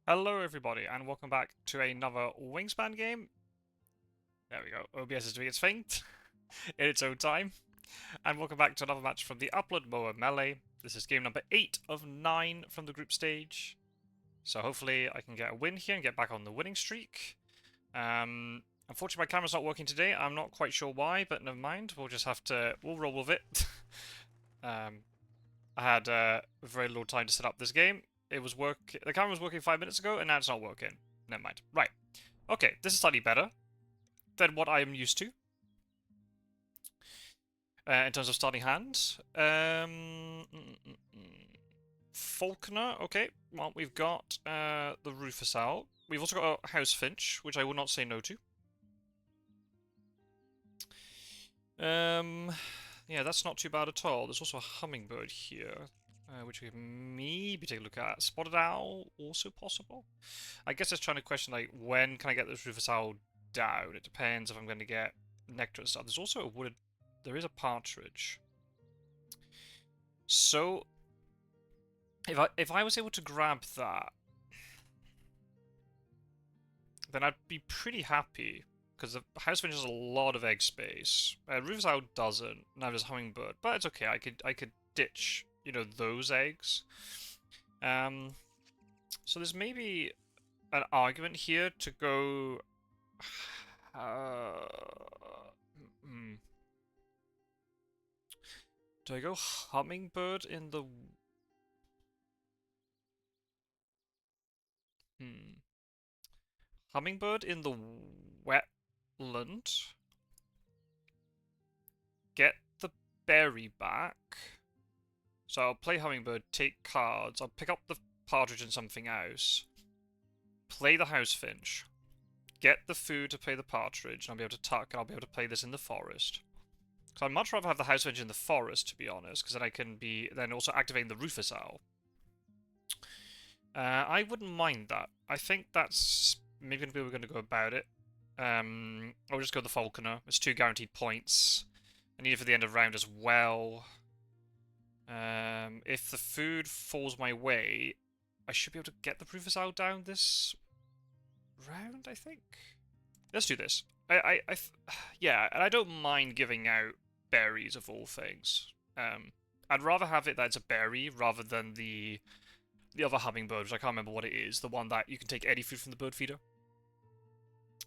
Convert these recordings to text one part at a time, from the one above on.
Hello everybody and welcome back to another Wingspan game. There we go, OBS is doing its thing in its own time. And welcome back to another match from the Upland Moa Melee. This is game number 8 of 9 from the group stage. So hopefully I can get a win here and get back on the winning streak. Unfortunately my camera's not working today, I'm not quite sure why, but never mind, we'll roll with it. I had very little time to set up this game. The camera was working 5 minutes ago, and now it's not working. Never mind. Right. Okay, this is slightly better than what I am used to. In terms of starting hand. Falconer, okay. Well, we've got the Rufus Owl. We've also got a House Finch, which I will not say no to. Yeah, that's not too bad at all. There's also a Hummingbird here. Which we can maybe take a look at. Spotted Owl, also possible. I guess it's trying to question, like, when can I get this Rufus Owl down? It depends if I'm going to get nectar and stuff. There's also a wooded... There is a partridge. So, if I was able to grab that, then I'd be pretty happy. Because the House Finch has a lot of egg space. Rufus Owl doesn't. Now there's Hummingbird. But it's okay, I could ditch... you know, those eggs. So there's maybe an argument here to go... Do I go Hummingbird in the... Hummingbird in the wetland. Get the berry back. So I'll play Hummingbird, take cards, I'll pick up the partridge and something else, play the House Finch, get the food to play the partridge, and I'll be able to tuck, and I'll be able to play this in the forest. So I'd much rather have the House Finch in the forest, to be honest, because then I can be then also activating the Rufus Owl. I wouldn't mind that. I think that's maybe going to be how we're going to go about it. I'll just go the Falconer. It's 2 guaranteed points. I need it for the end of round as well. If the food falls my way, I should be able to get the Rufus Owl down this round, I think. Let's do this. Yeah, and I don't mind giving out berries of all things. I'd rather have it that it's a berry rather than the other hummingbird, which I can't remember what it is. The one that you can take any food from the bird feeder.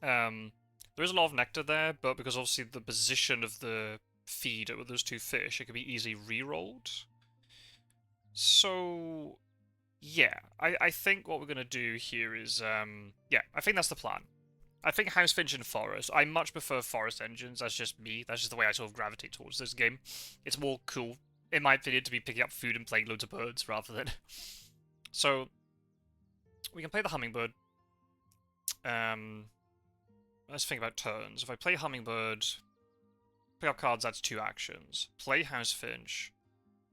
There is a lot of nectar there, but because obviously the position of the feeder with those 2 fish, it can be easily re-rolled. So, yeah, I think what we're going to do here is, yeah, I think that's the plan. I think House Finch and Forest. I much prefer Forest engines. That's just me. That's just the way I sort of gravitate towards this game. It's more cool, in my opinion, to be picking up food and playing loads of birds rather than... So, we can play the Hummingbird. Let's think about turns. If I play Hummingbird, pick up cards, that's 2 actions. Play House Finch.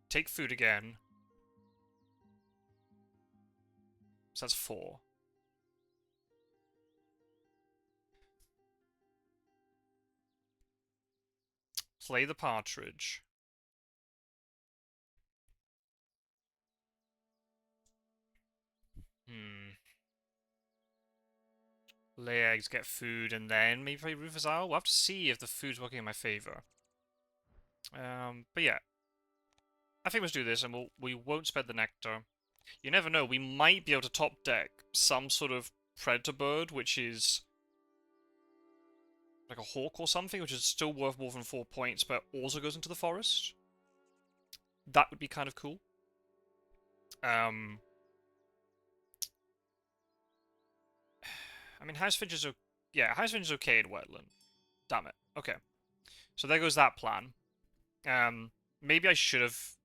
Take food again. So that's 4. Play the partridge. Lay eggs, get food, and then maybe play Rufus Owl. We'll have to see if the food's working in my favour. But yeah. I think let's do this, and we won't spend the nectar. You never know, we might be able to top deck some sort of predator bird, which is like a hawk or something, which is still worth more than 4 points, but also goes into the forest. That would be kind of cool. I mean, House Finch is yeah, House Finch is okay in wetland. Damn it. Okay. So there goes that plan. Maybe I should have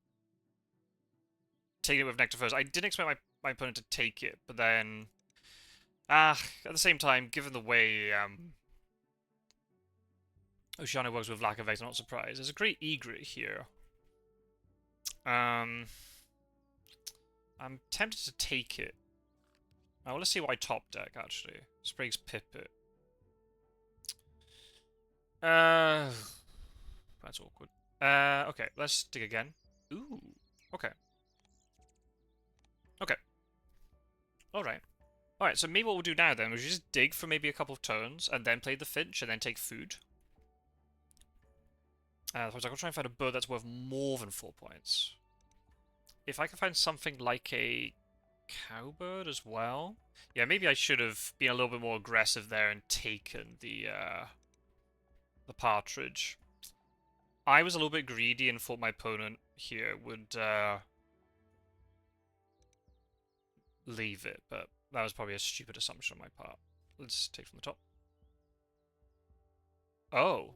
taken it with nectar first. I didn't expect my opponent to take it, but then... at the same time, given the way Oceania works with lack of eggs, I'm not surprised. There's a great egret here. I'm tempted to take it. Oh, well, let's see what I top deck, actually. Sprig's Pipit. That's awkward. Okay, let's dig again. Ooh, okay. Okay. Alright. Alright, so maybe what we'll do now then is just dig for maybe a couple of turns, and then play the finch, and then take food. I'm going to try and find a bird that's worth more than 4 points. If I can find something like a cowbird as well. Yeah, maybe I should have been a little bit more aggressive there and taken the partridge. I was a little bit greedy and thought my opponent here would leave it, but that was probably a stupid assumption on my part. Let's take from the top. Oh.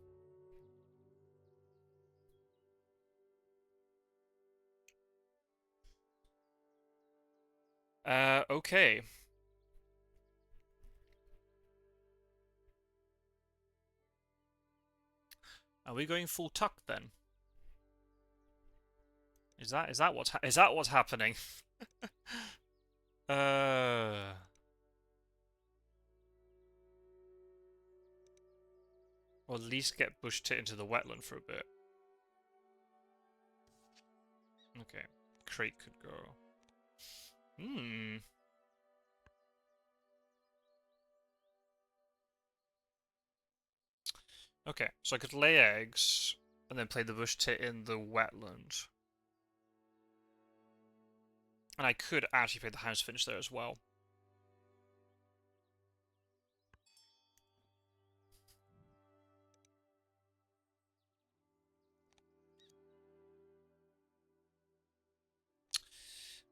Okay. Are we going full tuck then? Is that what's happening? Or at least get bush tit into the wetland for a bit. Okay, crate could go. Hmm. Okay, so I could lay eggs and then play the bush tit in the wetland. And I could actually play the house finch there as well.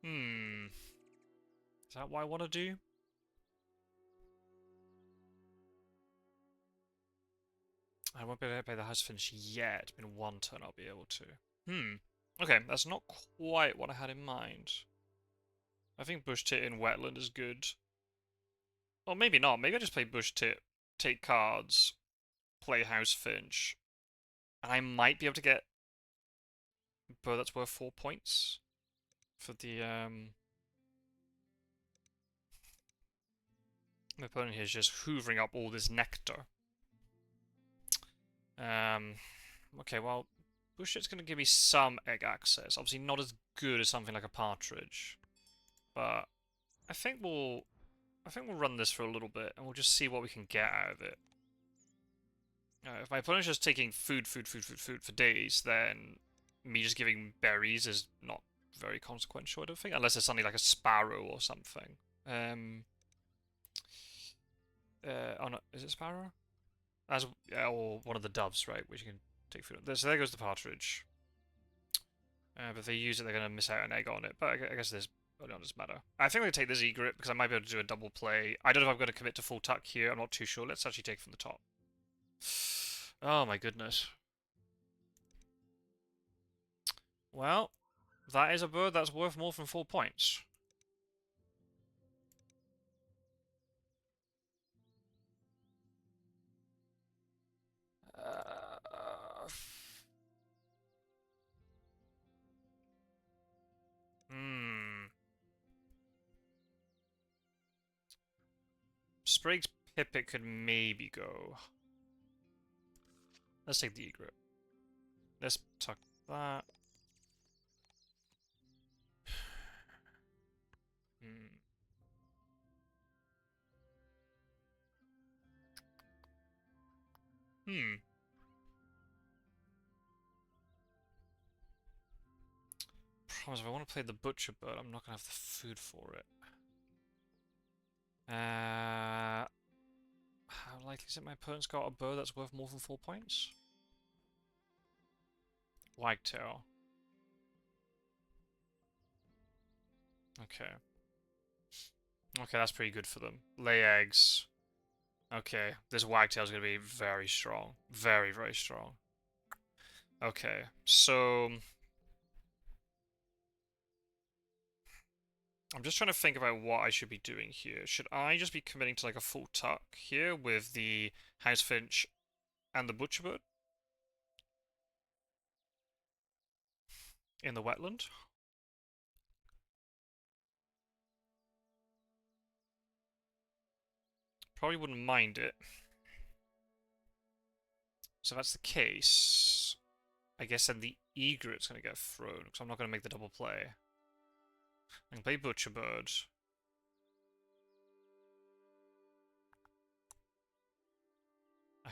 Hmm. Is that what I want to do? I won't be able to play the house finch yet. In one turn I'll be able to. Hmm. Okay, that's not quite what I had in mind. I think bush tit in wetland is good. Or maybe not. Maybe I just play bush tit, take cards, play house finch, and I might be able to get a bird that's worth 4 points for the my opponent here is just hoovering up all this nectar. Okay, well, bush tit's going to give me some egg access. Obviously not as good as something like a partridge, but I think we'll run this for a little bit and we'll just see what we can get out of it. If my opponent's just taking food for days, then me just giving berries is not very consequential, I don't think, unless it's something like a sparrow or something. Oh no, is it sparrow? As or one of the doves, right? Which you can take food on. So there goes the partridge. But if they use it, they're going to miss out an egg on it. But I guess this doesn't matter. I think I'm going to take this egret because I might be able to do a double play. I don't know if I'm going to commit to full tuck here. I'm not too sure. Let's actually take from the top. Oh my goodness. Well, that is a bird that's worth more than 4 points. Hmm. Sprague's Pipit could maybe go. Let's take the egret. Let's tuck that. Hmm. Hmm. Promise, if I want to play the butcher bird, I'm not going to have the food for it. How likely is it my opponent's got a bird that's worth more than 4 points? Wagtail. Okay. Okay, that's pretty good for them. Lay eggs. Okay, this wagtail's going to be very strong. Very, very strong. Okay, so I'm just trying to think about what I should be doing here. Should I just be committing to like a full tuck here with the house finch and the butcherbird in the wetland? Probably wouldn't mind it. So if that's the case, I guess then the egret's going to get thrown, because I'm not going to make the double play. I can play butcherbird.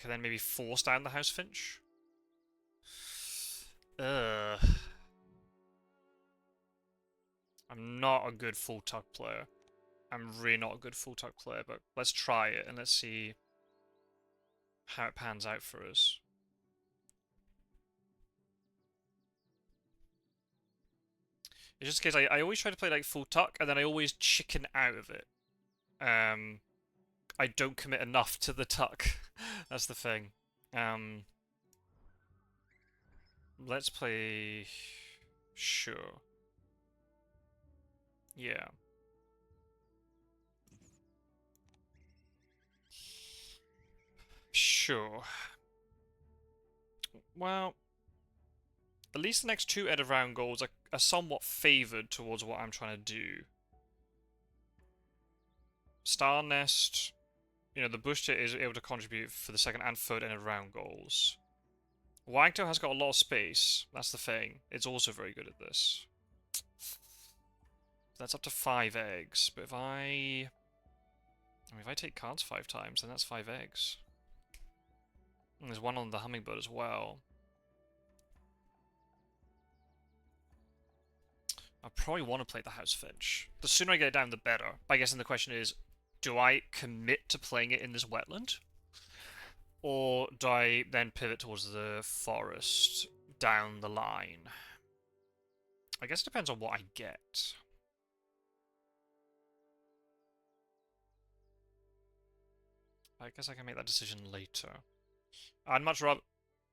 can then maybe force down the House Finch. I'm not a good full tuck player. I'm really not a good full tuck player, but let's try it and let's see how it pans out for us. It's just because I always try to play like full tuck and then I always chicken out of it. I don't commit enough to the tuck. That's the thing. Let's play... Sure. Yeah. Sure. Well, at least the next two end of round goals are somewhat favoured towards what I'm trying to do. Star Nest, you know, the bush tit is able to contribute for the second and third end of round goals. Wagtail has got a lot of space. That's the thing. It's also very good at this. That's up to 5 eggs. But if I mean, if I take cards 5 times, then that's 5 eggs. And there's one on the hummingbird as well. I probably want to play the House Finch. The sooner I get it down, the better. But I guess then the question is, do I commit to playing it in this wetland? Or do I then pivot towards the forest down the line? I guess it depends on what I get. I guess I can make that decision later. I'd much rather...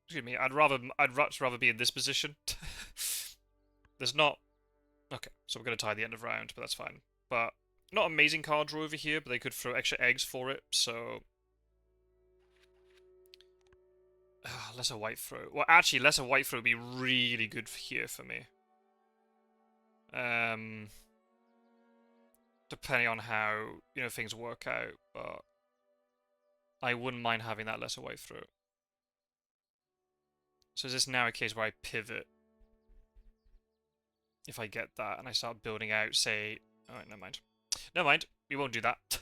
Excuse me, I'd much rather be in this position. There's not... Okay, so we're going to tie the end of round, but that's fine. But not amazing card draw over here, but they could throw extra eggs for it, so... Lesser white throw. Well, actually, lesser white throw would be really good here for me. Depending on how, you know, things work out, but... I wouldn't mind having that lesser white throw. So is this now a case where I pivot? If I get that and I start building out, say... Alright, never mind. Never mind, we won't do that.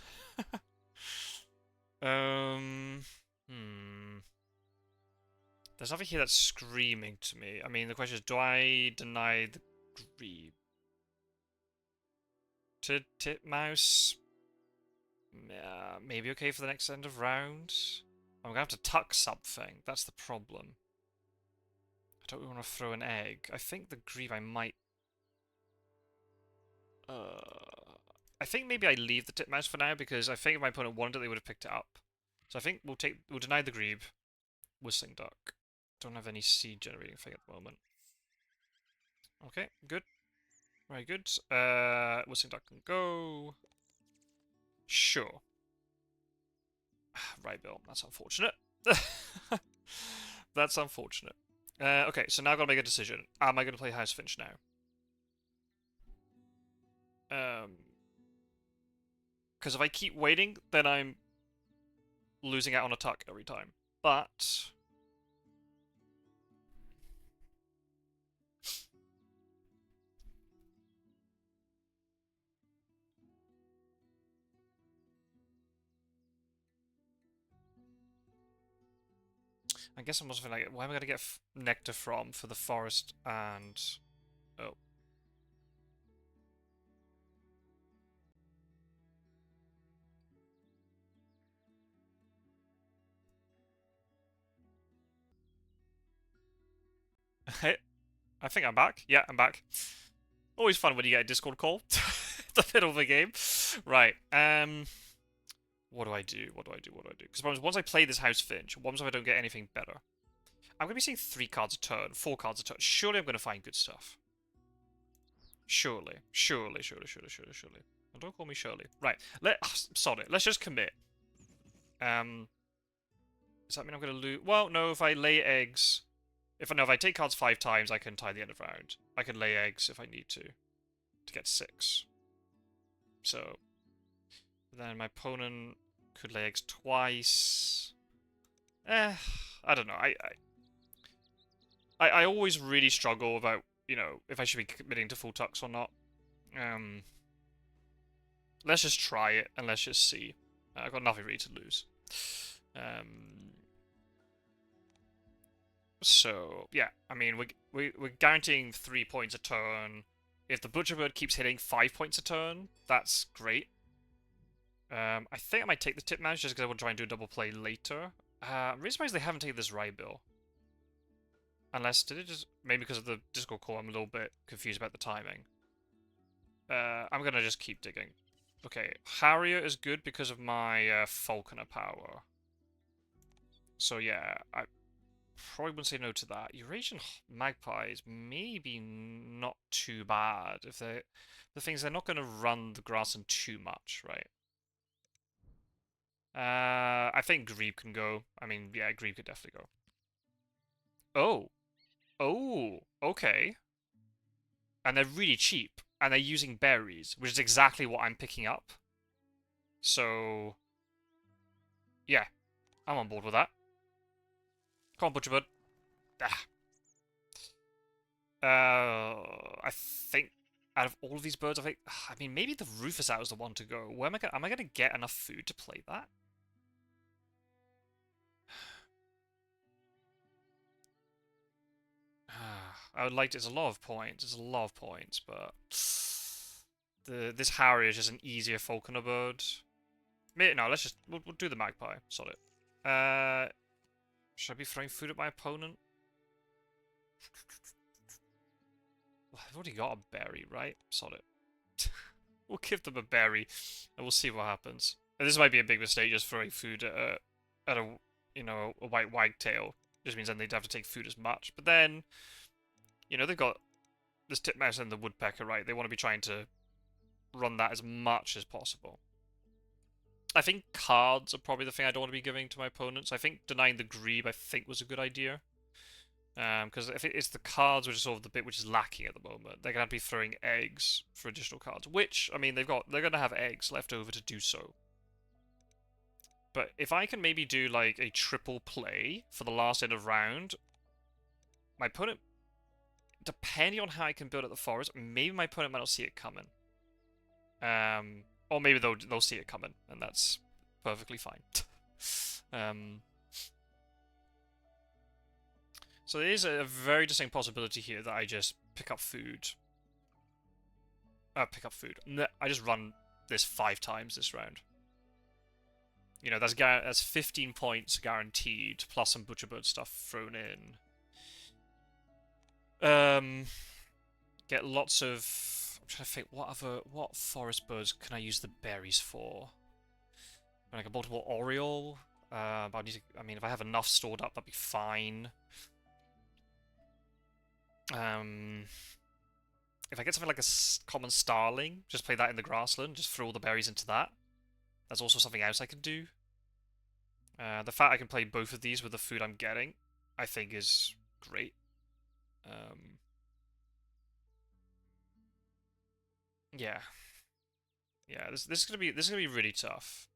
There's nothing here that's screaming to me. I mean, the question is, do I deny the grebe? To titmouse? Yeah, maybe okay for the next end of round. I'm gonna have to tuck something. That's the problem. I don't really want to throw an egg. I think the grebe I might... I think maybe I leave the titmouse for now because I think if my opponent wanted it, they would have picked it up. So I think we'll deny the grebe. Whistling duck. Don't have any seed generating thing at the moment. Okay, good. Very good. Whistling duck can go. Sure. Right, Bill. That's unfortunate. That's unfortunate. Okay, so now I've got to make a decision. Am I going to play House Finch now? Because if I keep waiting, then I'm losing out on a tuck every time. But... I guess I'm also feeling like, where am I going to get nectar from for the forest and... Oh. Hey, I think I'm back. Yeah, I'm back. Always fun when you get a Discord call. The middle of the game. Right, what do I do? What do I do? What do I do? Because once I play this House Finch, what if I don't get anything better? I'm going to be seeing 3 cards a turn, 4 cards a turn. Surely I'm going to find good stuff. Surely. Surely. Oh, don't call me Shirley. Right. Sod it. Let's just commit. Does that mean I'm going to lose? Well, no, if I lay eggs... If I take cards 5 times, I can tie the end of round. I can lay eggs if I need to get 6. So... Then my opponent could lay eggs twice. I don't know. I always really struggle about, you know, if I should be committing to full tucks or not. Let's just try it and let's just see. I've got nothing really to lose. So, yeah, I mean, we're guaranteeing 3 points a turn. If the Butcherbird keeps hitting 5 points a turn, that's great. I think I might take the tip manage just because I want to try and do a double play later. I'm really surprised they haven't taken this Rye Bill. Unless, did it just... Maybe because of the Discord call, I'm a little bit confused about the timing. I'm gonna just keep digging. Okay, Harrier is good because of my Falconer power. So yeah, I probably wouldn't say no to that. Eurasian Magpies maybe not too bad if they... The thing is, they're not going to run the grassland too much, right? I think Grebe can go. I mean, yeah, Grebe could definitely go. Oh. Oh, okay. And they're really cheap. And they're using berries, which is exactly what I'm picking up. So, yeah, I'm on board with that. Come on, Butcherbird. Ah. I think out of all of these birds, I mean, maybe the Rufus Owl is the one to go. Where am I gonna get enough food to play that? I would like to, it's a lot of points. It's a lot of points, but this Harrier is just an easier Falconer bird. No, we'll do the Magpie. Sod it. Should I be throwing food at my opponent? Well, I've already got a berry, right? Sod it. We'll give them a berry, and we'll see what happens. And this might be a big mistake, just throwing food at a a white wagtail. Just means then they'd have to take food as much. But then, they've got this titmouse and the woodpecker, right? They want to be trying to run that as much as possible. I think cards are probably the thing I don't want to be giving to my opponents. I think denying the Grebe, I think, was a good idea. Because if it's the cards which is sort of the bit which is lacking at the moment, they're going to be throwing eggs for additional cards. Which, I mean, they're going to have eggs left over to do so. But if I can maybe do like a triple play for the last end of round, my opponent, depending on how I can build up the forest, maybe my opponent might not see it coming. Or maybe they'll see it coming, and that's perfectly fine. So there is a very distinct possibility here that I just pick up food. I just run this 5 times this round. That's 15 points guaranteed, plus some Butcherbird stuff thrown in. Get lots of... I'm trying to think, what forest birds can I use the berries for? Like a multiple Oriole? But I mean, if I have enough stored up, that'd be fine. If I get something like a common starling, just play that in the grassland, just throw all the berries into that. That's also something else I can do. The fact I can play both of these with the food I'm getting, I think is great. Yeah. Yeah, this is gonna be really tough.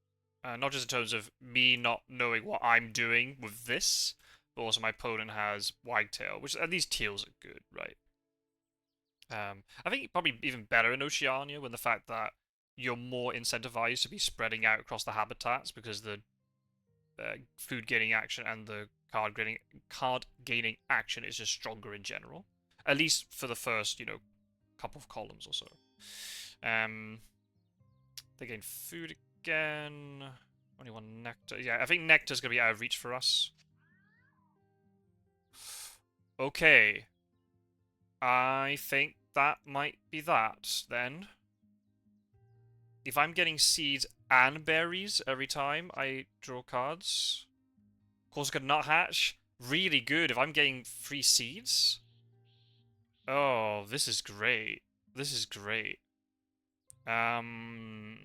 Not just in terms of me not knowing what I'm doing with this, but also my opponent has Wagtail, which at least teals are good, right? I think probably even better in Oceania when the fact that you're more incentivized to be spreading out across the habitats because the food gaining action and the card gaining action is just stronger in general. At least for the first, couple of columns or so. They gain food again. Only one nectar. Yeah, I think nectar's gonna be out of reach for us. Okay. I think that might be that, then. If I'm getting seeds and berries every time I draw cards... Corsica Nuthatch, really good if I'm getting 3 seeds. Oh, this is great. This is great. What am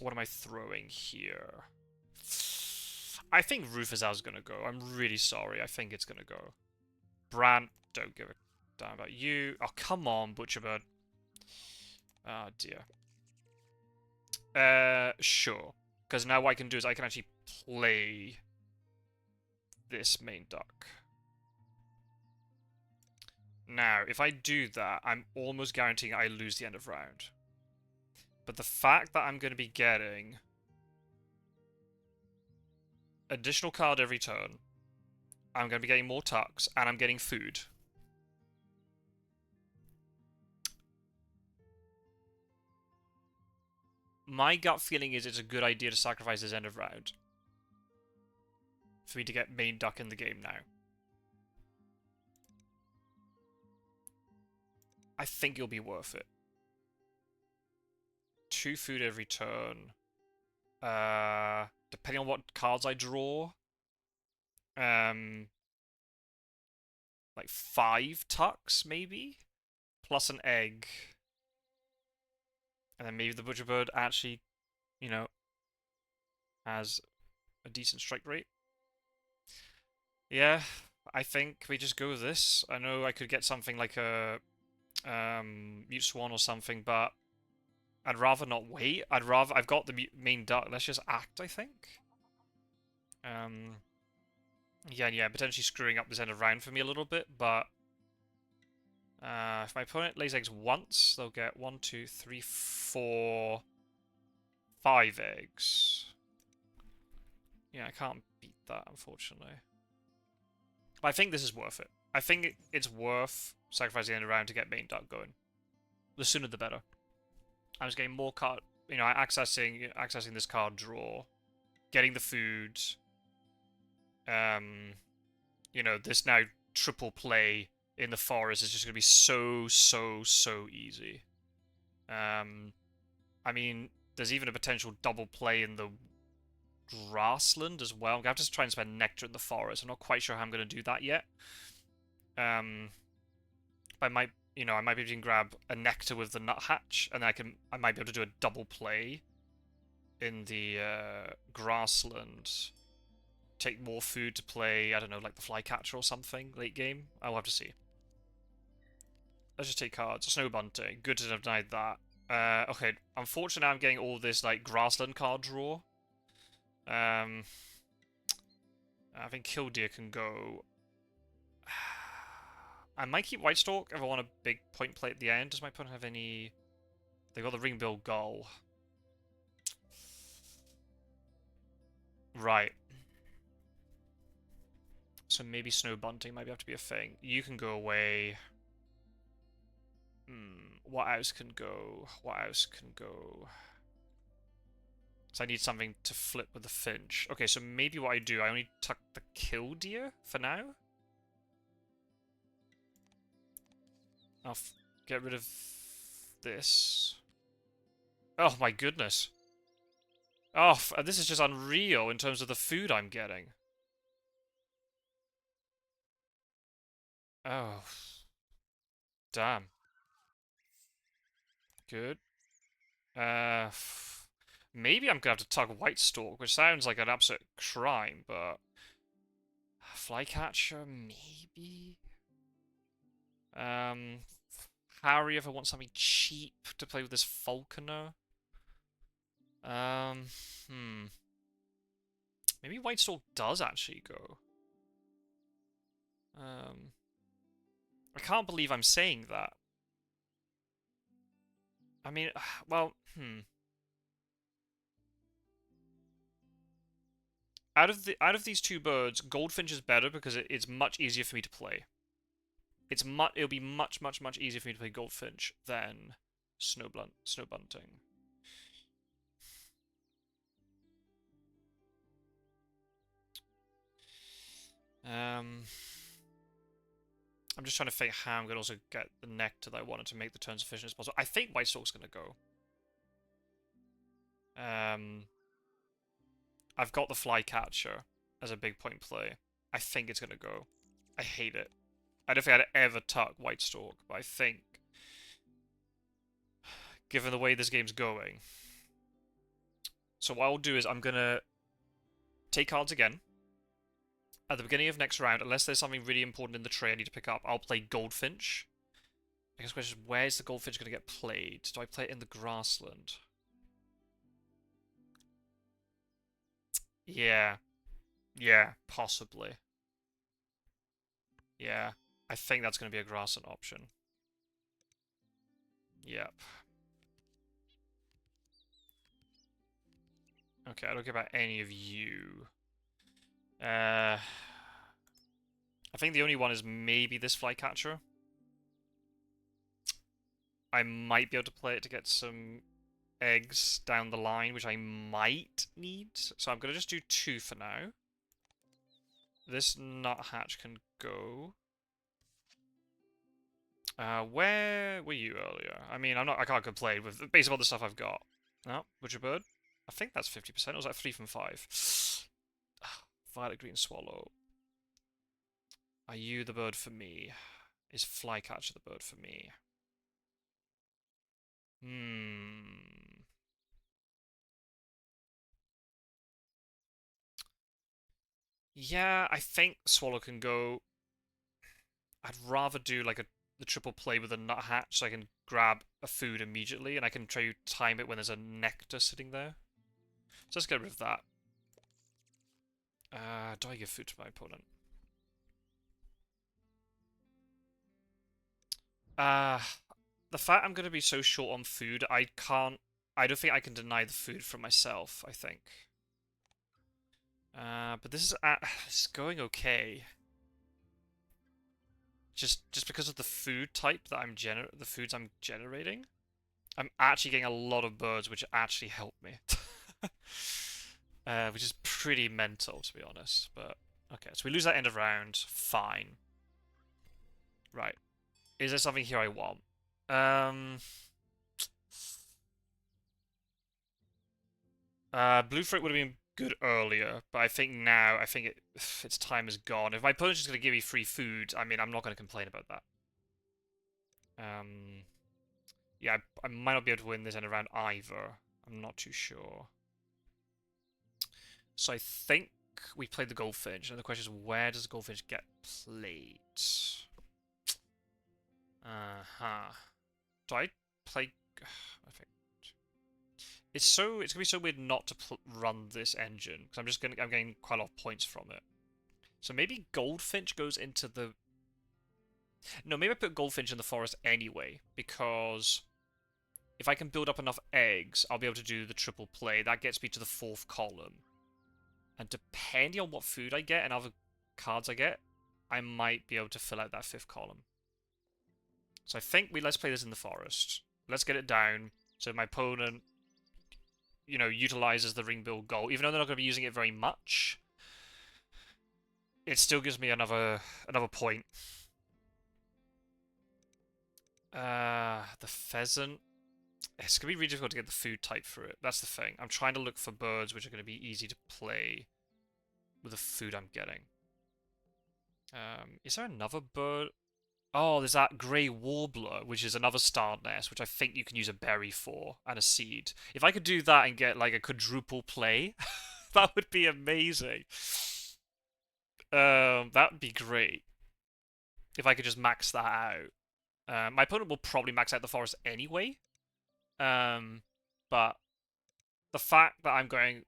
I throwing here? I think Rufus Owl's gonna go. I'm really sorry. I think it's gonna go. Brant, don't give a damn about you. Oh, come on, Butcherbird. Oh, dear. Sure. Because now what I can do is I can actually play this main duck. Now, if I do that, I'm almost guaranteeing I lose the end of round. But the fact that I'm going to be getting additional card every turn, I'm going to be getting more tucks, and I'm getting food. My gut feeling is it's a good idea to sacrifice this end of round for me to get main duck in the game now. I think it'll be worth it. 2 food every turn. Depending on what cards I draw. Like 5 tucks, maybe? Plus an egg. And then maybe the Butcher Bird actually, you know, has a decent strike rate. Yeah, I think we just go with this. I know I could get something like a Mute Swan or something, but I'd rather not wait. I've got the main duck. Let's just act, I think. Yeah, potentially screwing up this end of round for me a little bit, but if my opponent lays eggs once, they'll get 1, 2, 3, 4, 5 eggs. Yeah, I can't beat that, unfortunately. But I think this is worth it. I think it's worth sacrificing the end of round to get main duck going. The sooner the better. I'm just getting more card, accessing this card draw, getting the food. This now triple play in the forest is just going to be so easy. I mean, there's even a potential double play in the grassland as well. I'm going to have to try and spend nectar in the forest. I'm not quite sure how I'm going to do that yet. I might be able to grab a nectar with the nuthatch, and then I might be able to do a double play in the grassland. Take more food to play, I don't know, like the flycatcher or something late game. I'll have to see. Let's just take cards. Snow bunting. Good to have denied that. Okay, unfortunately I'm getting all this like grassland card draw. I think Killdeer can go. I might keep Whitestalk if I want a big point play at the end. Does my opponent have any... They've got the Ringbill Gull. Right. So maybe Snow Bunting might have to be a thing. You can go away. What else can go? What else can go? So I need something to flip with the Finch. Okay, so maybe what I do, I only tuck the Killdeer for now. I'll get rid of this. Oh my goodness. Oh, this is just unreal in terms of the food I'm getting. Oh. Damn. Good. Maybe I'm gonna have to tug Whitestalk, which sounds like an absolute crime, but... Flycatcher, maybe? Harry if I want something cheap to play with this Falconer. Maybe Whitestalk does actually go. I can't believe I'm saying that. I mean, well, Out of these two birds, Goldfinch is better because it's much easier for me to play. It'll be much easier for me to play Goldfinch than Snow Bunting. I'm just trying to think how I'm going to also get the nectar that I wanted to make the turns efficient as possible. I think Whitestalk's going to go. I've got the Flycatcher as a big point play. I think it's going to go. I hate it. I don't think I'd ever tuck Whitestalk, but I think, given the way this game's going... So what I'll do is I'm going to take cards again. At the beginning of next round, unless there's something really important in the tray I need to pick up, I'll play Goldfinch. I guess the question is, where's the Goldfinch going to get played? Do I play it in the grassland? Yeah. Yeah, possibly. Yeah. I think that's going to be a grassland option. Yep. Okay, I don't care about any of you. I think the only one is maybe this flycatcher. I might be able to play it to get some eggs down the line, which I might need. So I'm going to just do 2 for now. This nuthatch can go. Where were you earlier? I mean, I can't complain with based on the stuff I've got. No, butcher bird. I think that's 50%. Or was that 3 from 5? Violet green swallow. Are you the bird for me? Is flycatcher the bird for me? Yeah, I think swallow can go. I'd rather do like the triple play with a nuthatch so I can grab a food immediately and I can try to time it when there's a nectar sitting there. So let's get rid of that. Do I give food to my opponent? The fact I'm going to be so short on food, I don't think I can deny the food for myself, I think. But this is going okay. Just because of the food type that the foods I'm generating, I'm actually getting a lot of birds, which actually help me. Which is pretty mental, to be honest. But okay, so we lose that end of round. Fine. Right. Is there something here I want? Blue fruit would have been good earlier, but I think now, its time is gone. If my opponent's just going to give me free food, I mean, I'm not going to complain about that. Yeah, I might not be able to win this end of round either. I'm not too sure. So I think we played the goldfinch, and the question is, where does the goldfinch get played? Uh-huh. Do I play... I think... It's gonna be so weird not to run this engine, because I'm getting quite a lot of points from it. So maybe goldfinch goes into the... No, maybe I put goldfinch in the forest anyway, because if I can build up enough eggs, I'll be able to do the triple play. That gets me to the 4th column. And depending on what food I get and other cards I get, I might be able to fill out that 5th column. So I think let's play this in the forest. Let's get it down so my opponent, utilizes the ringbill gold. Even though they're not going to be using it very much, it still gives me another point. The pheasant. It's going to be really difficult to get the food type for it. That's the thing. I'm trying to look for birds which are going to be easy to play with the food I'm getting. Is there another bird? Oh, there's that grey warbler, which is another star nest, which I think you can use a berry for, and a seed. If I could do that and get, like, a quadruple play, that would be amazing. That would be great. If I could just max that out. My opponent will probably max out the forest anyway. But the fact that I'm going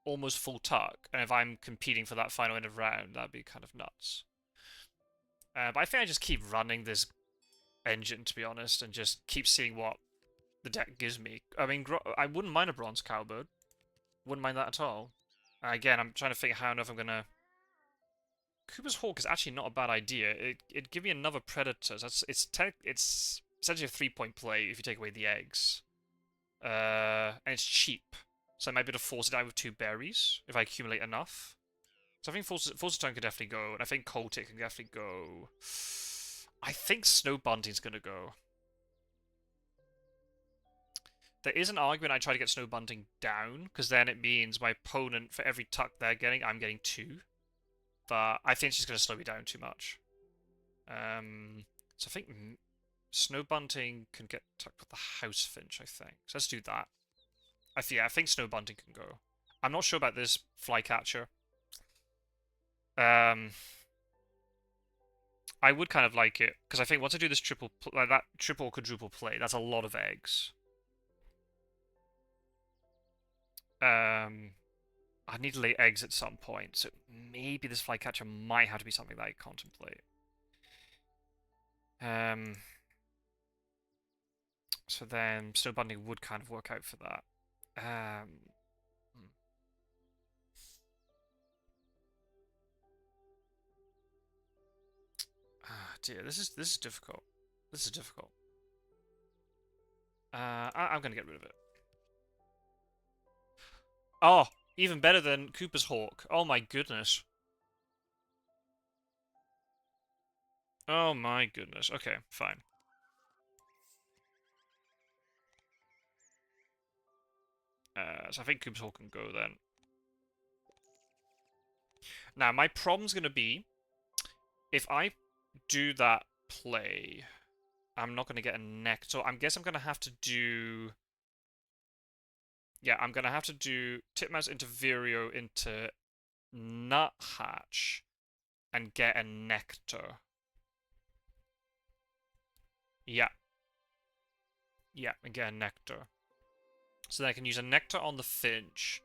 almost full tuck, and if I'm competing for that final end of round, that'd be kind of nuts. But I think I just keep running this engine, to be honest, and just keep seeing what the deck gives me. I mean, I wouldn't mind a bronze cowbird. Wouldn't mind that at all. Again, I'm trying to figure how enough I'm gonna... Cooper's Hawk is actually not a bad idea. It'd give me another predator. So it's essentially a 3-point play if you take away the eggs. And it's cheap. So I might be able to force it out with 2 berries if I accumulate enough. So I think Force of Time could definitely go, and I think Coltic can definitely go. I think Snow Bunting's gonna go. There is an argument I try to get Snow Bunting down, because then it means my opponent, for every tuck they're getting, I'm getting 2. But I think she's gonna slow me down too much. So I think Snow Bunting can get tucked with the House Finch, I think. So let's do that. I think Snow Bunting can go. I'm not sure about this Flycatcher. I would kind of like it, because I think once I do this triple or quadruple play, that's a lot of eggs. I need to lay eggs at some point, so maybe this Flycatcher might have to be something that I contemplate. So then Snow Bunting would kind of work out for that. dear, this is difficult. This is difficult. I'm gonna get rid of it. Oh, even better than Cooper's Hawk. Oh my goodness. Oh my goodness. Okay, fine. So I think Cooper's Hawk can go then. Now, my problem's gonna be, if I do that play, I'm not gonna get a neck. So I guess I'm gonna have to do... Yeah, I'm gonna have to do Titmouse into Vireo into Nuthatch and get a Nectar. Yeah. Yeah, and get a Nectar. So then I can use a Nectar on the Finch,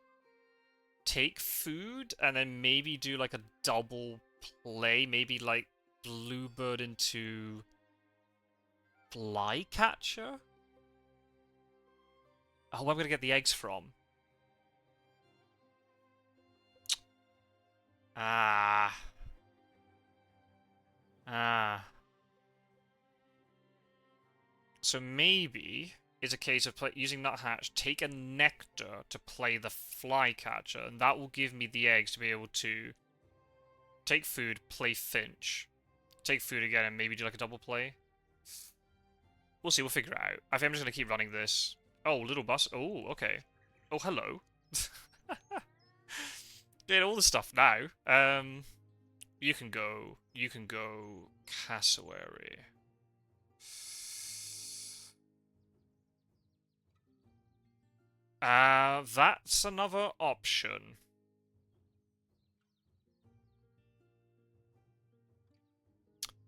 take food, and then maybe do like a double play. Maybe like Bluebird into Flycatcher? Oh, where am I gonna get the eggs from? Ah. Ah. So maybe it's a case of using Nuthatch, take a Nectar to play the Flycatcher, and that will give me the eggs to be able to take food, play Finch, take food again, and maybe do like a double play. We'll see, we'll figure it out. I think I'm just going to keep running this. Oh, little bus. Oh, okay. Oh, hello. Get all the stuff now. You can go Cassowary. That's another option.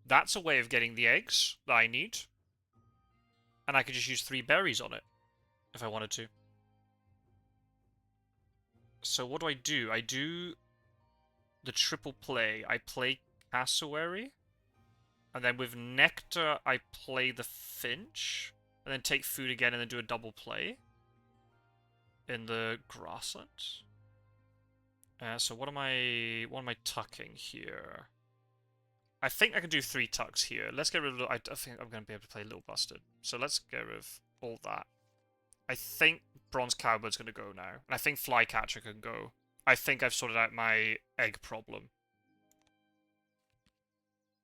That's a way of getting the eggs that I need. And I could just use 3 berries on it, if I wanted to. So what do? I do the triple play. I play Cassowary. And then with Nectar, I play the Finch. And then take food again and then do a double play. In the grasslands. So what am I tucking here? I think I can do 3 tucks here. Let's get rid of... I think I'm going to be able to play Little Busted. So let's get rid of all that. I think Bronze Cowbird's going to go now. And I think Flycatcher can go. I think I've sorted out my egg problem.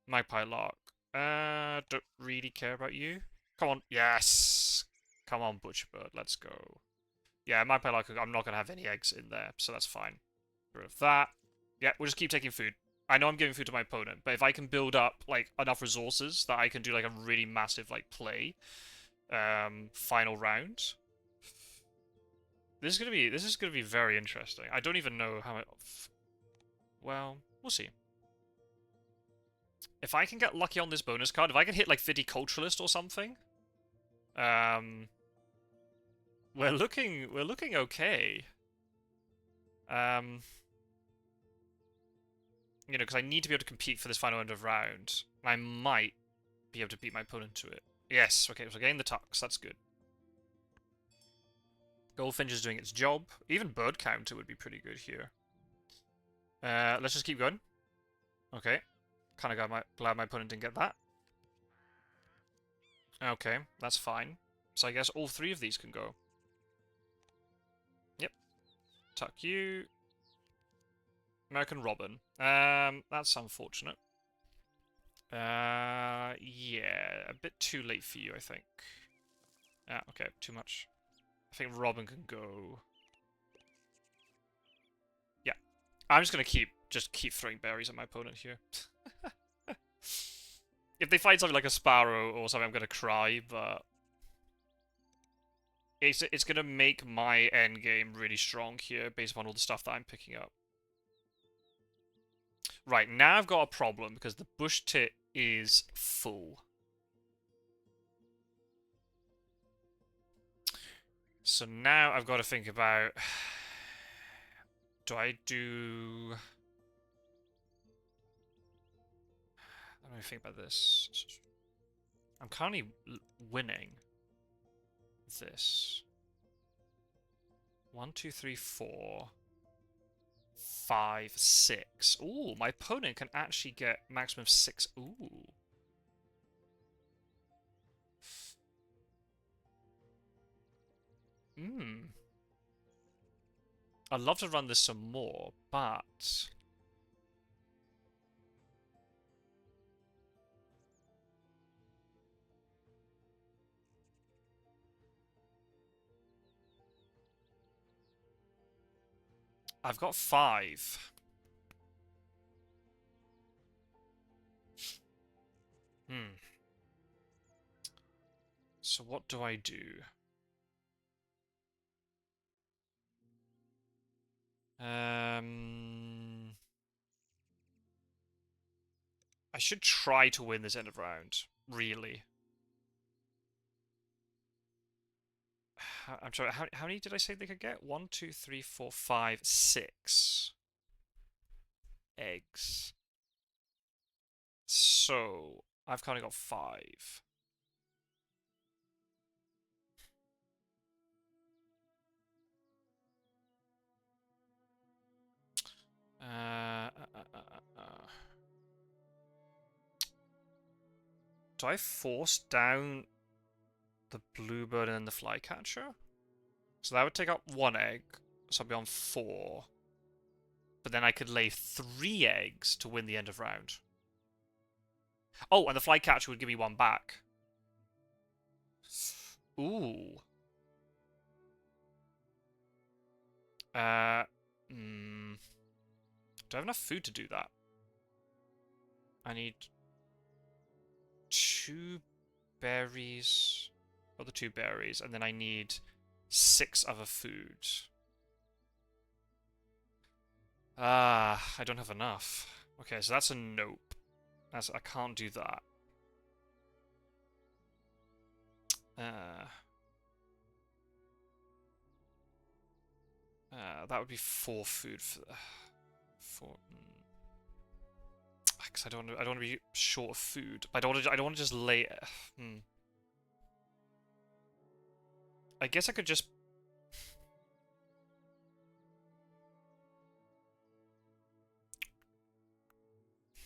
Magpie Lark. Don't really care about you. Come on. Yes! Come on, Butcherbird. Let's go. Yeah, Magpie Lark, I'm not going to have any eggs in there, so that's fine. Get rid of that. Yeah, we'll just keep taking food. I know I'm giving food to my opponent, but if I can build up, like, enough resources that I can do, like, a really massive, like, play, final round, this is gonna be very interesting. I don't even know how it... Well, we'll see. If I can get lucky on this bonus card, if I can hit, like, Viticulturalist or something, we're looking okay. You know, because I need to be able to compete for this final end of round. I might be able to beat my opponent to it. Yes, okay, so getting the tucks, that's good. Goldfinch is doing its job. Even Bird Counter would be pretty good here. Let's just keep going. Okay. Kind of glad my opponent didn't get that. Okay, that's fine. So I guess all 3 of these can go. Yep. Tuck you. American Robin. That's unfortunate. Yeah, a bit too late for you, I think. Okay, too much. I think Robin can go. Yeah, I'm just gonna keep throwing berries at my opponent here. If they find something like a Sparrow or something, I'm gonna cry, but it's gonna make my end game really strong here based upon all the stuff that I'm picking up. Right, now I've got a problem because the bush tit is full. So now I've got to think about... Do I do... Let me think about this. I'm currently winning this. 1, 2, 3, 4... 5, 6. Ooh, my opponent can actually get maximum 6. Ooh. Hmm. I'd love to run this some more, but... I've got 5. Hmm. So what do I do? I should try to win this end of round, really. I'm sorry, how many did I say they could get? 1, 2, 3, 4, 5, 6 eggs. So, I've kind of got 5. Uh, uh, uh, uh, uh. Do I force down the bluebird and then the flycatcher? So that would take up 1 egg, so I'll be on 4. But then I could lay 3 eggs to win the end of round. Oh, and the flycatcher would give me 1 back. Ooh. Uh, mm, do I have enough food to do that? I need 2 berries. Other 2 berries, and then I need 6 other food. Ah, I don't have enough. Okay, so that's a nope. I can't do that. That would be 4 food for 4. Because I don't want to be short of food. But I don't want to just lay. Hmm. I guess I could just.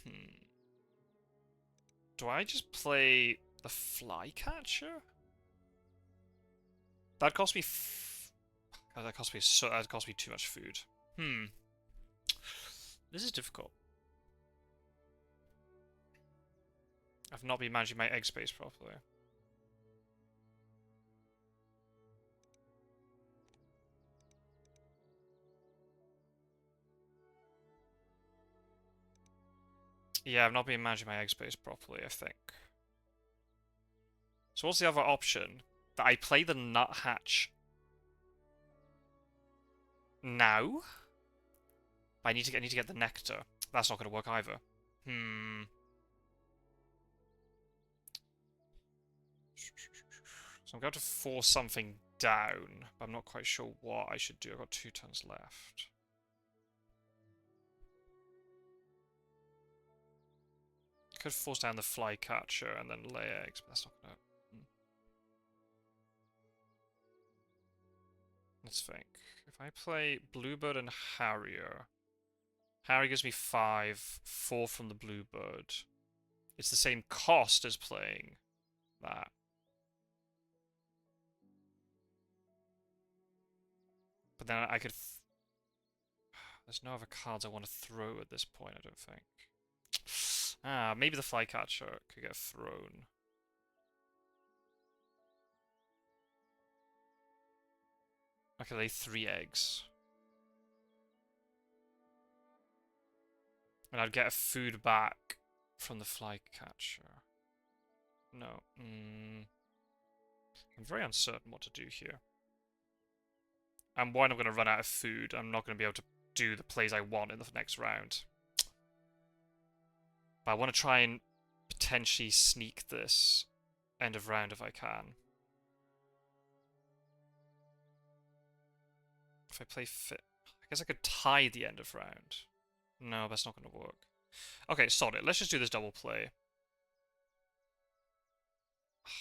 Hmm. Do I just play the flycatcher? That cost me. That cost me so. That cost me too much food. Hmm. This is difficult. I've not been managing my egg space properly. Yeah, I've not been managing my egg space properly, I think. So what's the other option? That I play the nuthatch now? I need to get the nectar. That's not going to work either. Hmm. So I'm going to force something down, but I'm not quite sure what I should do. I've got 2 turns left. I could force down the flycatcher and then lay eggs, but that's not going to... Let's think. If I play Bluebird and Harrier... Harrier gives me 5, 4 from the Bluebird. It's the same cost as playing that. But then I could... There's no other cards I want to throw at this point, I don't think. Ah, maybe the flycatcher could get thrown. I could lay 3 eggs. And I'd get a food back from the flycatcher. No. I'm very uncertain what to do here. And one, I'm going to run out of food. I'm not going to be able to do the plays I want in the next round. But I want to try and potentially sneak this end of round if I can. If I play fit, I guess I could tie the end of round. No, that's not going to work. Okay, sod it. Let's just do this double play.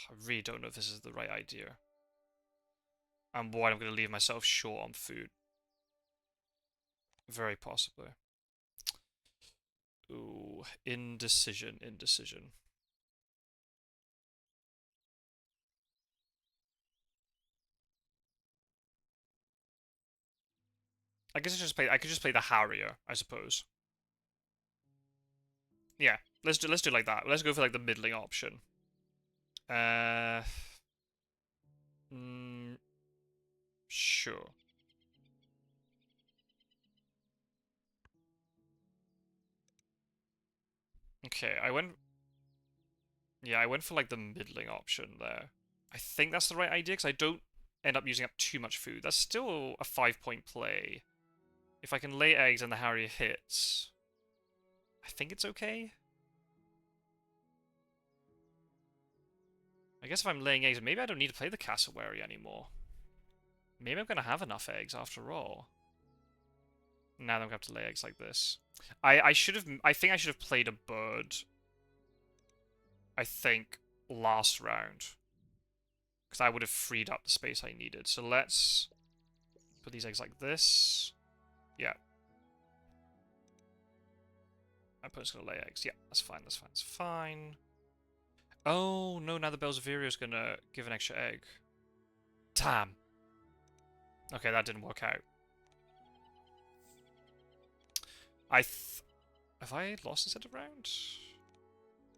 I really don't know if this is the right idea. And boy, I'm going to leave myself short on food. Very possibly. Ooh, indecision, indecision. I guess I could just play the Harrier, I suppose. Yeah, let's do it like that. Let's go for like the middling option. Uh, sure. Okay, yeah, I went for like the middling option there. I think that's the right idea because I don't end up using up too much food. That's still a 5-point play. If I can lay eggs and the Harrier hits, I think it's okay. I guess if I'm laying eggs, maybe I don't need to play the cassowary anymore. Maybe I'm going to have enough eggs after all. Now I'm going to have to lay eggs like this. I think I should have played a bird. I think last round. Because I would have freed up the space I needed. So let's put these eggs like this. Yeah. My opponent's going to lay eggs. Yeah, that's fine, that's fine, that's fine. Oh, no, now the Belzeviria is going to give an extra egg. Damn. Okay, that didn't work out. Have I lost this at a round?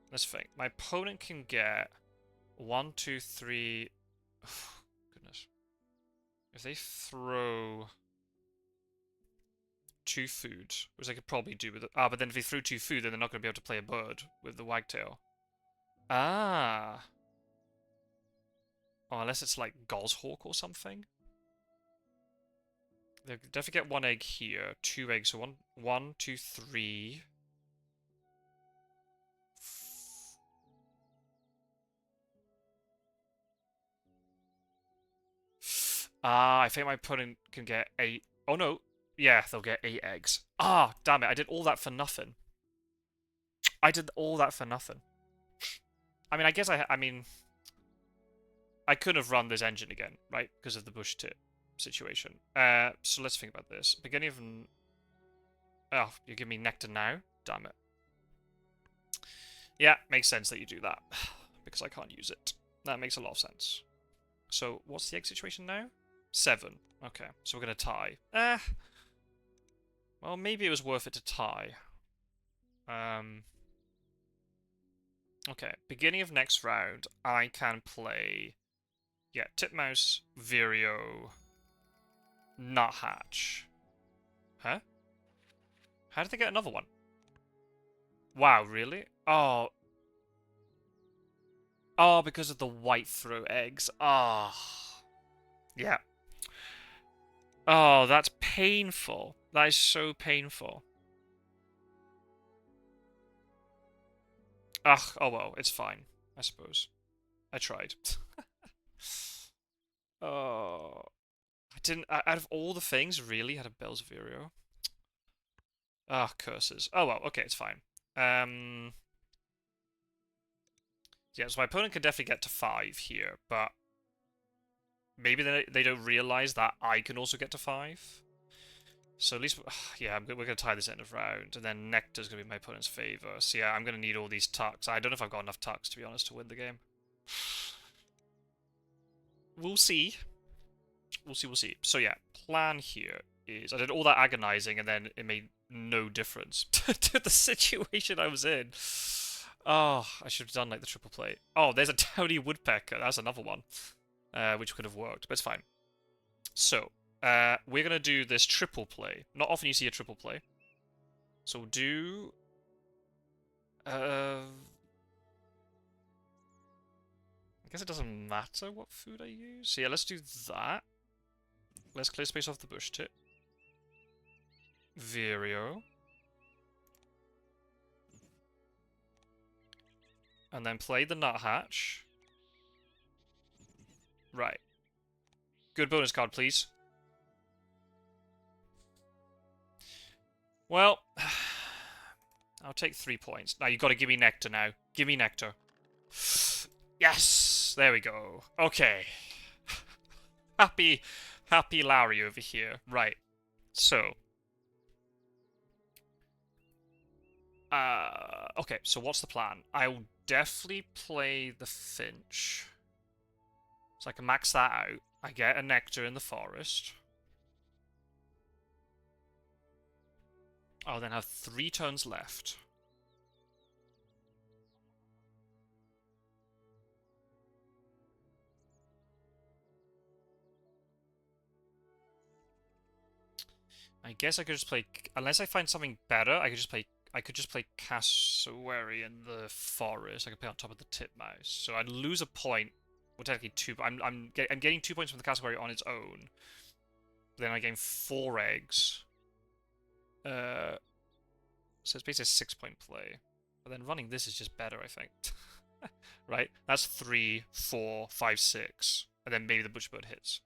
Let's think. My opponent can get 1, 2, 3... Oh, goodness. If they throw 2 food, which I could probably do with it. Ah, but then if they throw 2 food, then they're not going to be able to play a bird with the wagtail. Ah. Oh, unless it's like Goshawk or something. They definitely get 1 egg here, 2 eggs. So 1, 2, 3. Ah, I think my opponent can get 8. Oh no. Yeah, they'll get 8 eggs. Ah, damn it. I did all that for nothing. I did all that for nothing. I mean, I guess I mean, I could have run this engine again, right? Because of the bush tip situation. So let's think about this. Beginning of... Oh, you give me nectar now? Damn it. Yeah, makes sense that you do that. Because I can't use it. That makes a lot of sense. So, what's the egg situation now? 7. Okay, so we're going to tie. Well, maybe it was worth it to tie. Okay, beginning of next round, I can play... Yeah, Titmouse, Vireo, Nuthatch. Huh? How did they get another one? Wow, really? Oh. Oh, because of the white throw eggs. Ah. Oh. Yeah. Oh, that's painful. That is so painful. Ugh, oh well, it's fine, I suppose. I tried. Oh. I didn't... Out of all the things, really, had a Belzevirio. Ah, curses. Oh well, okay, it's fine. Yeah, so my opponent can definitely get to 5 here, but maybe they don't realize that I can also get to 5. So at least, yeah, we're going to tie this end of round, and then Nectar's going to be my opponent's favor. So yeah, I'm going to need all these tucks. I don't know if I've got enough tucks, to be honest, to win the game. We'll see. We'll see, we'll see. So yeah, plan here is... I did all that agonizing, and then it made no difference to the situation I was in. Oh, I should have done like the triple play. Oh, there's a downy woodpecker. That's another one, which could have worked, but it's fine. So, we're going to do this triple play. Not often you see a triple play. So we'll do... I guess it doesn't matter what food I use. So yeah, let's do that. Let's clear space off the bush tip. Vireo. And then play the nuthatch. Right. Good bonus card, please. Well, I'll take 3 points. Now, you've got to give me nectar now. Give me nectar. Yes! There we go. Okay. Happy Larry over here. Right. So. Okay, so what's the plan? I'll definitely play the finch. So I can max that out. I get a nectar in the forest. I'll then have 3 turns left. I guess I could just play, unless I find something better, I could just play Cassowary in the forest. I could play on top of the titmouse. So I'd lose a point. Well, technically 2. I'm getting 2 points from the Cassowary on its own. Then I gain 4 eggs. So it's basically a 6-point play. But then running this is just better, I think. Right? That's 3, 4, 5, 6. And then maybe the Butcherbird hits.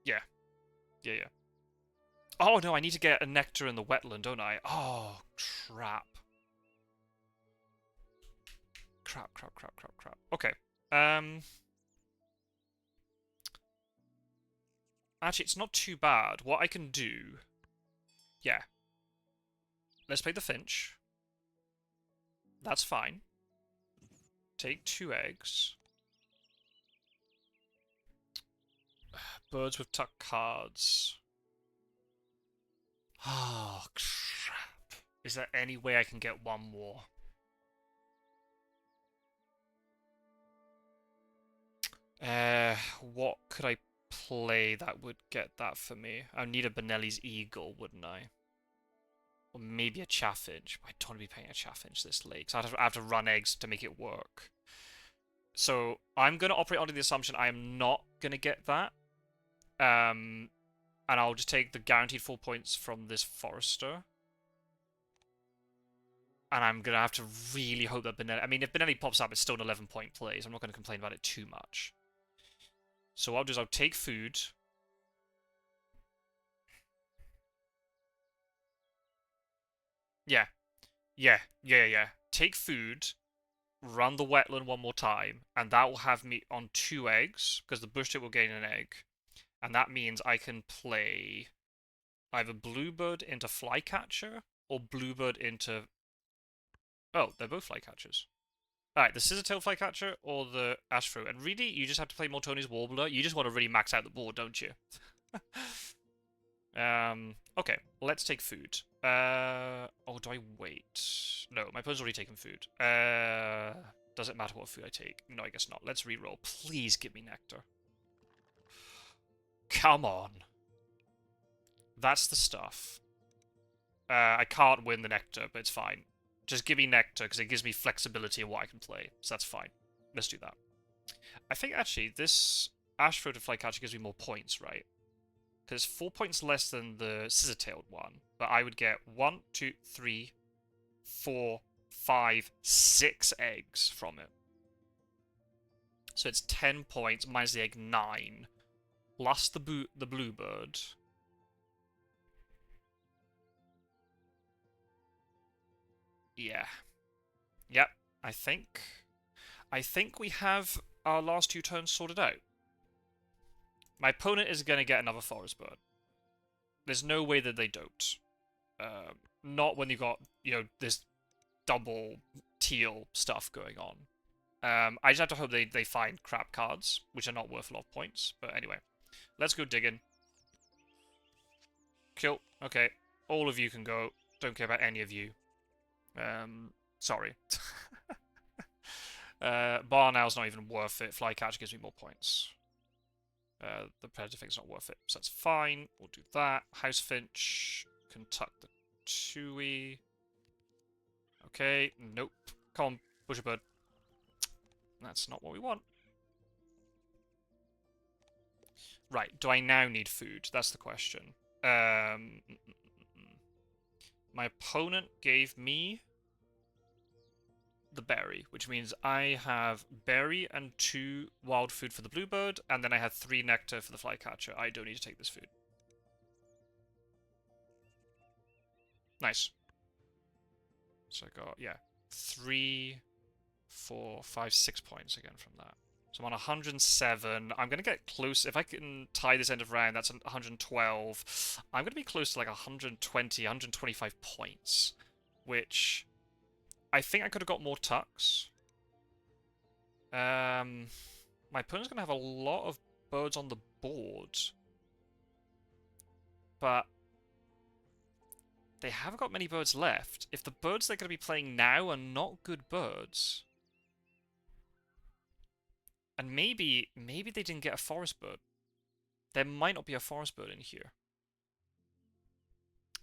Yeah. Yeah, yeah. Oh, no, I need to get a nectar in the wetland, don't I? Oh, crap. Crap. Okay. Actually, it's not too bad. What I can do... Yeah. Let's play the Finch. That's fine. Take 2 eggs. Birds with tuck cards. Oh, crap. Is there any way I can get one more? What could I play that would get that for me? I'd need a Benelli's Eagle, wouldn't I? Or maybe a Chaffinch. I don't want to be playing a Chaffinch this late, so I have to run eggs to make it work. So I'm going to operate under the assumption I am not going to get that. And I'll just take the guaranteed 4 points from this Forester. And I'm going to have to really hope that Benelli... I mean, if Benelli pops up, it's still an 11-point play, so I'm not going to complain about it too much. So what I'll do is I'll take food. Yeah. Take food, run the wetland one more time, and that will have me on 2 eggs, because the bush tip will gain an egg. And that means I can play either Bluebird into Flycatcher, or Bluebird into... Oh, they're both Flycatchers. Alright, the Scissortail Flycatcher or the Ashfruit. And really, you just have to play Mortoni's Warbler. You just want to really max out the board, don't you? Okay, let's take food. Oh, do I wait? No, my opponent's already taken food. Does it matter what food I take? No, I guess not. Let's reroll. Please give me Nectar. Come on. That's the stuff. I can't win the Nectar, but it's fine. Just give me Nectar, because it gives me flexibility in what I can play. So that's fine. Let's do that. I think, actually, this Ashfruit and Flycatcher gives me more points, right? Because it's 4 points less than the Scissor-tailed one. But I would get 1, 2, 3, 4, 5, 6 eggs from it. So it's 10 points minus the egg 9. Plus the Bluebird. Yeah. Yep. I think we have our last 2 turns sorted out. My opponent is going to get another Forest Bird. There's no way that they don't. Not when you've got, you know, this double teal stuff going on. I just have to hope they find crap cards, which are not worth a lot of points. But anyway, let's go digging. Cool. Okay. All of you can go. Don't care about any of you. Sorry. Bar now's not even worth it. Flycatcher gives me more points. The Predator thing's not worth it, so that's fine. We'll do that. Housefinch can tuck the Chewy. Okay, nope. Come on, Butcherbird. That's not what we want. Right, do I now need food? That's the question. My opponent gave me the berry, which means I have berry and 2 wild food for the Bluebird, and then I have 3 nectar for the Flycatcher. I don't need to take this food. Nice. So I got, yeah, 3, 4, 5, 6 points again from that. So I'm on 107. I'm going to get close. If I can tie this end of round, that's 112. I'm going to be close to like 120, 125 points, which I think I could have got more tucks. My opponent's going to have a lot of birds on the board. But they haven't got many birds left. If the birds they're going to be playing now are not good birds, and maybe they didn't get a forest bird. There might not be a forest bird in here.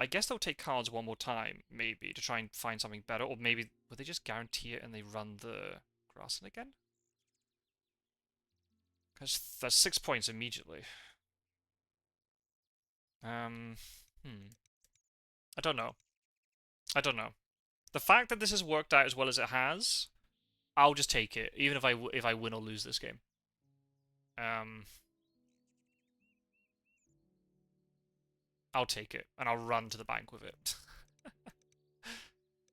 I guess they'll take cards one more time, maybe, to try and find something better, or maybe would they just guarantee it and they run the grassland again? Because that's 6 points immediately. I don't know. I don't know. The fact that this has worked out as well as it has, I'll just take it, even if I win or lose this game. I'll take it, and I'll run to the bank with it.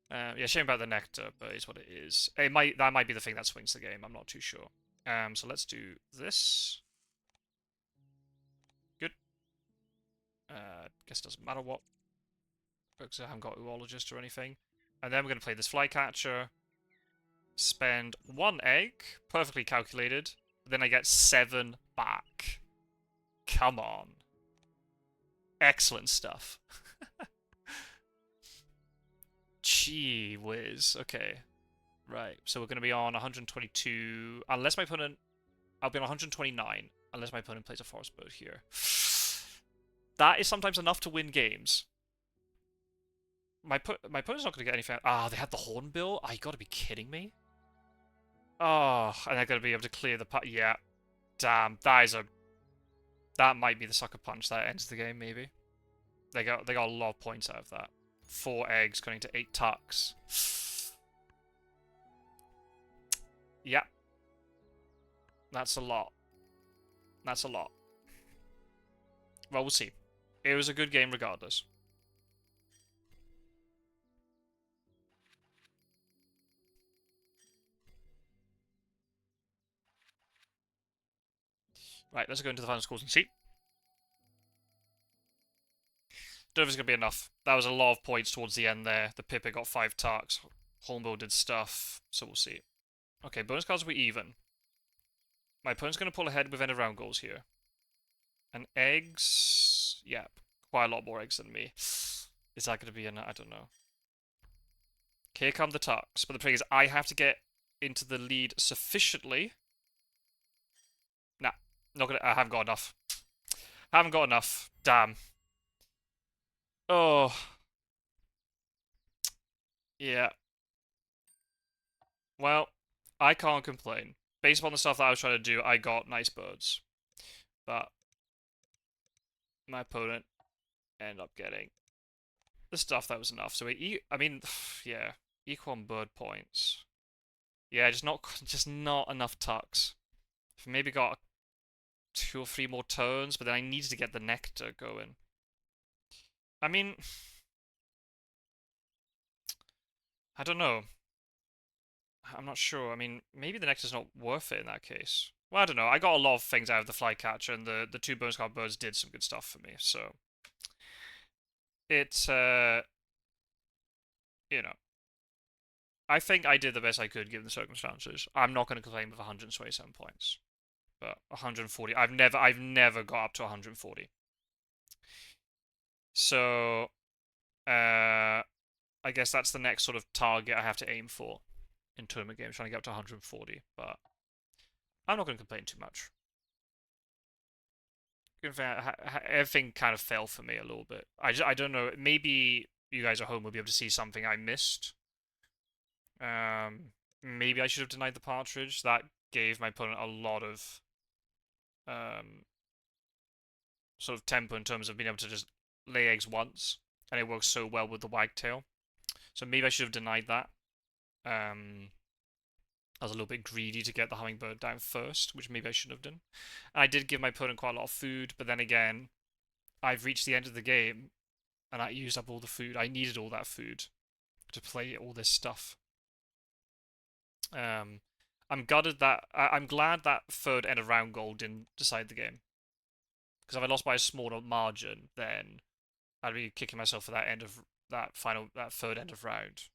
Yeah, shame about the nectar, but it's what it is. That might be the thing that swings the game. I'm not too sure. So let's do this. Good. Guess it doesn't matter what, because I haven't got Oologist or anything. And then we're going to play this Flycatcher. Spend 1 egg, perfectly calculated. Then I get 7 back. Come on. Excellent stuff. Gee whiz. Okay. Right. So we're going to be on 122. Unless my opponent... I'll be on 129. Unless my opponent plays a forest bird here. That is sometimes enough to win games. My opponent's not going to get anything... Ah, they had the Hornbill? Ah, you got to be kidding me. Oh, and they're going to be able to clear the... Yeah. Damn. That might be the sucker punch that ends the game, maybe. They got a lot of points out of that. 4 eggs going to 8 tucks. Yeah. That's a lot. That's a lot. Well, we'll see. It was a good game regardless. Right, let's go into the final scores and see. Don't know if it's going to be enough. That was a lot of points towards the end there. The Pippa got 5 tucks. Hornbill did stuff, so we'll see. Okay, bonus cards were even. My opponent's going to pull ahead with end of round goals here. And eggs... Yeah, quite a lot more eggs than me. Is that going to be enough? I don't know. Here come the tucks. But the thing is, I have to get into the lead sufficiently. Nah, not gonna. I haven't got enough. Haven't got enough. Damn. Oh. Yeah. Well, I can't complain. Based upon the stuff that I was trying to do, I got nice birds. But my opponent ended up getting the stuff that was enough. So I mean, yeah, equal on bird points. Yeah, just not enough tucks. Maybe got 2 or 3 more turns, but then I needed to get the nectar going. I mean, I don't know. I'm not sure. I mean, maybe the nectar's not worth it in that case. Well, I don't know. I got a lot of things out of the Flycatcher, and the 2 bonus card birds did some good stuff for me, so... It's, you know... I think I did the best I could given the circumstances. I'm not going to complain with 127 points. But 140... I've never got up to 140. So... I guess that's the next sort of target I have to aim for in tournament games, trying to get up to 140, but I'm not going to complain too much. Everything kind of fell for me a little bit. I don't know, maybe you guys at home will be able to see something I missed. Maybe I should have denied the partridge. That gave my opponent a lot of sort of tempo in terms of being able to just lay eggs once, and it works so well with the wagtail. So maybe I should have denied that. I was a little bit greedy to get the hummingbird down first, which maybe I shouldn't have done. And I did give my opponent quite a lot of food, but then again, I've reached the end of the game, and I used up all the food. I needed all that food to play all this stuff. I'm gutted that... I'm glad that 3rd end of round goal didn't decide the game. Because if I lost by a smaller margin, then I'd be kicking myself for that end of... that 3rd end of round.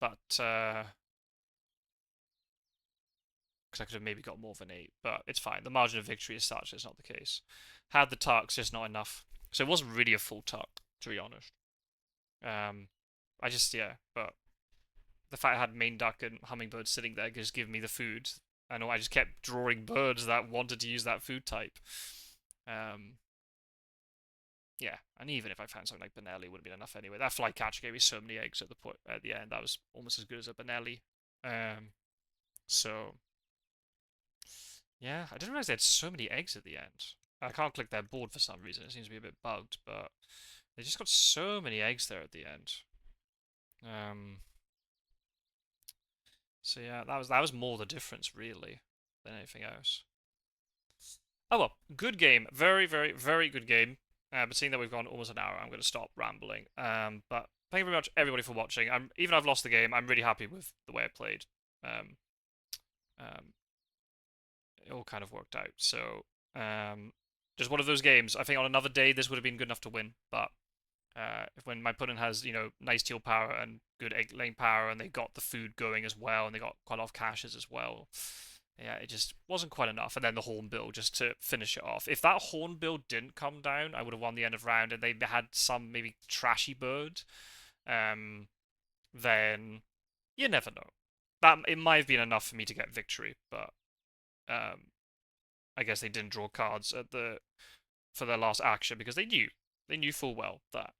But because I could have maybe got more than 8, but it's fine. The margin of victory is such, it's not the case. Had the tucks, just not enough. So it wasn't really a full tuck, to be honest. I just, yeah, but the fact I had main duck and hummingbird sitting there just giving me the food. I know I just kept drawing birds that wanted to use that food type. Yeah, and even if I found something like Benelli, would have been enough anyway. That flycatcher gave me so many eggs at the end. That was almost as good as a Benelli. So yeah, I didn't realize they had so many eggs at the end. I can't click their board for some reason. It seems to be a bit bugged, but they just got so many eggs there at the end. So yeah, that was more the difference really than anything else. Oh well, good game, very very very good game. But seeing that we've gone almost an hour, I'm going to stop rambling. But thank you very much everybody for watching. Even though I've lost the game, I'm really happy with the way I played. Um, it all kind of worked out. So just one of those games. I think on another day this would have been good enough to win, but when my opponent has, you know, nice teal power and good egg laying power, and they got the food going as well, and they got quite a lot of caches as well. Yeah, it just wasn't quite enough. And then the horn bill just to finish it off. If that horn bill didn't come down, I would have won the end of round, and they had some maybe trashy bird. Then you never know. That it might have been enough for me to get victory, but I guess they didn't draw cards for their last action because they knew full well that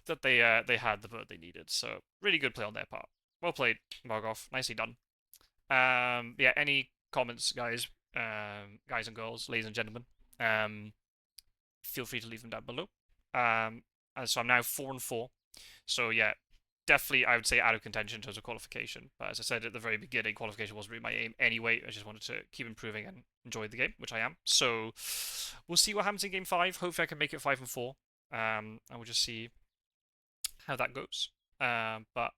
that they had the bird they needed. So really good play on their part. Well played, Margov. Nicely done. Yeah, any comments, guys, guys and girls, ladies and gentlemen, feel free to leave them down below. And so I'm now 4-4. So yeah, definitely I would say out of contention in terms of qualification. But as I said at the very beginning, qualification wasn't really my aim anyway. I just wanted to keep improving and enjoy the game, which I am. So we'll see what happens in game 5. Hopefully I can make it 5-4. And we'll just see how that goes. But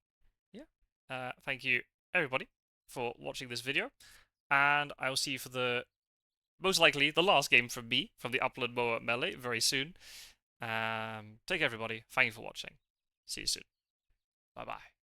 yeah, thank you everybody for watching this video, and I will see you for the most likely the last game from me from the Upland Moa Melee very soon. Take care everybody. Thank you for watching. See you soon. Bye bye.